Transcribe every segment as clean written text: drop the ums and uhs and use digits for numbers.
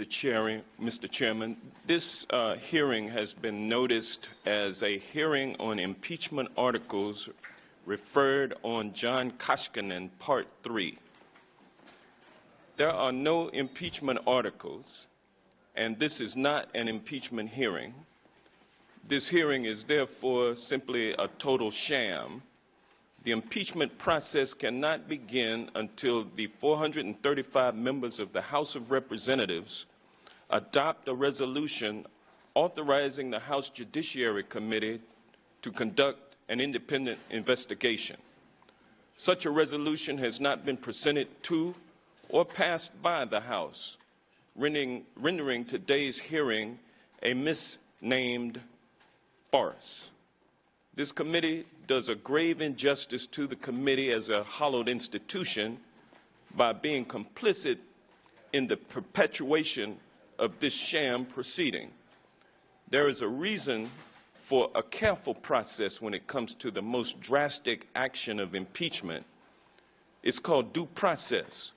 Mr. Chairman. This hearing has been noticed as a hearing on impeachment articles referred on John Koskinen, Part 3. There are no impeachment articles, and this is not an impeachment hearing. This hearing is therefore simply a total sham. The impeachment process cannot begin until the 435 members of the House of Representatives adopt a resolution authorizing the House Judiciary Committee to conduct an independent investigation. Such a resolution has not been presented to or passed by the House, rendering today's hearing a misnamed farce. This committee does a grave injustice to the committee as a hallowed institution by being complicit in the perpetuation of this sham proceeding. There is a reason for a careful process when it comes to the most drastic action of impeachment. It's called due process.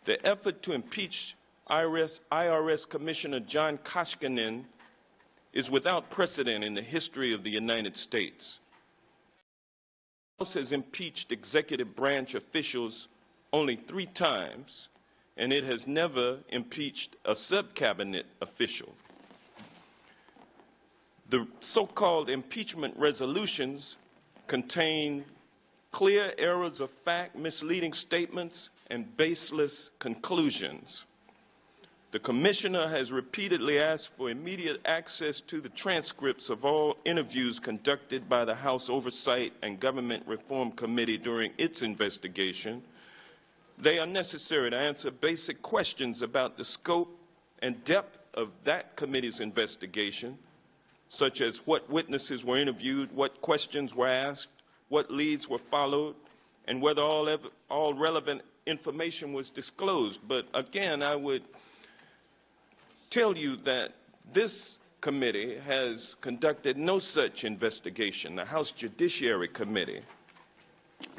The effort to impeach IRS Commissioner John Koskinen is without precedent in the history of the United States. The House has impeached executive branch officials only 3 times, and it has never impeached a sub-cabinet official. The so-called impeachment resolutions contain clear errors of fact, misleading statements, and baseless conclusions. The Commissioner has repeatedly asked for immediate access to the transcripts of all interviews conducted by the House Oversight and Government Reform Committee during its investigation. They are necessary to answer basic questions about the scope and depth of that committee's investigation, such as what witnesses were interviewed, what questions were asked, what leads were followed, and whether all relevant information was disclosed. But again, I would tell you that this committee has conducted no such investigation, the House Judiciary Committee.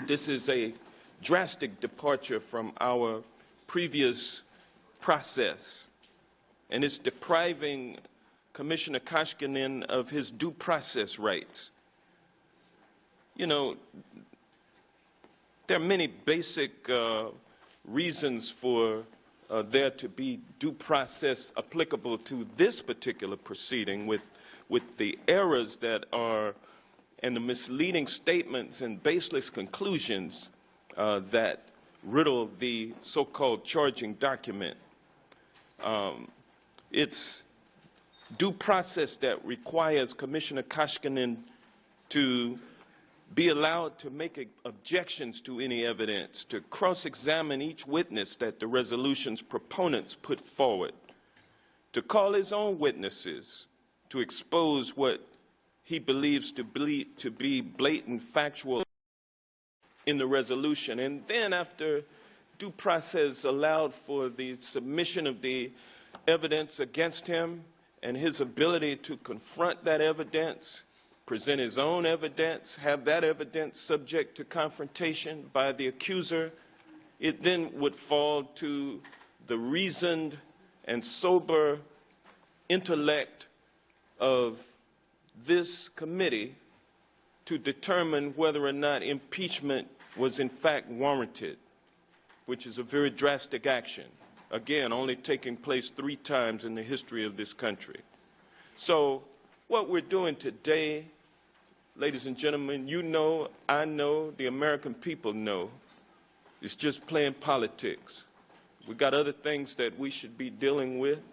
This is a drastic departure from our previous process, and it's depriving Commissioner Koskinen of his due process rights. You know, there are many basic reasons for there to be due process applicable to this particular proceeding with the errors that are and the misleading statements and baseless conclusions that riddle the so-called charging document. It's due process that requires Commissioner Koskinen to be allowed to make objections to any evidence, to cross-examine each witness that the resolution's proponents put forward, to call his own witnesses, to expose what he believes to be blatant factual in the resolution. And then after due process allowed for the submission of the evidence against him and his ability to confront that evidence, present his own evidence, have that evidence subject to confrontation by the accuser, it then would fall to the reasoned and sober intellect of this committee to determine whether or not impeachment was in fact warranted, which is a very drastic action. Again, only taking place 3 times in the history of this country. So what we're doing today, ladies and gentlemen, you know, I know, the American people know, it's just playing politics. We've got other things that we should be dealing with.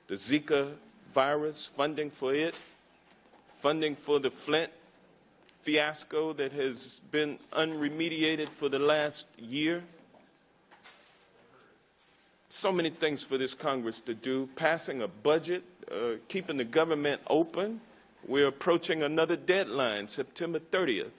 The Zika virus, funding for it, funding for the Flint fiasco that has been unremediated for the last year. So many things for this Congress to do, passing a budget, keeping the government open. We're approaching another deadline, September 30th.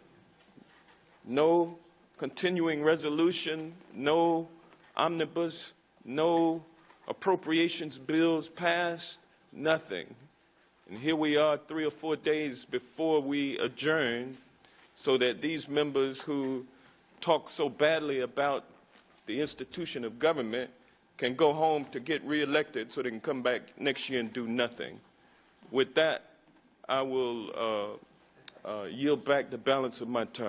No continuing resolution, no omnibus, no appropriations bills passed, nothing. And here we are 3 or 4 days before we adjourn so that these members who talk so badly about the institution of government can go home to get reelected so they can come back next year and do nothing. With that, I will yield back the balance of my time.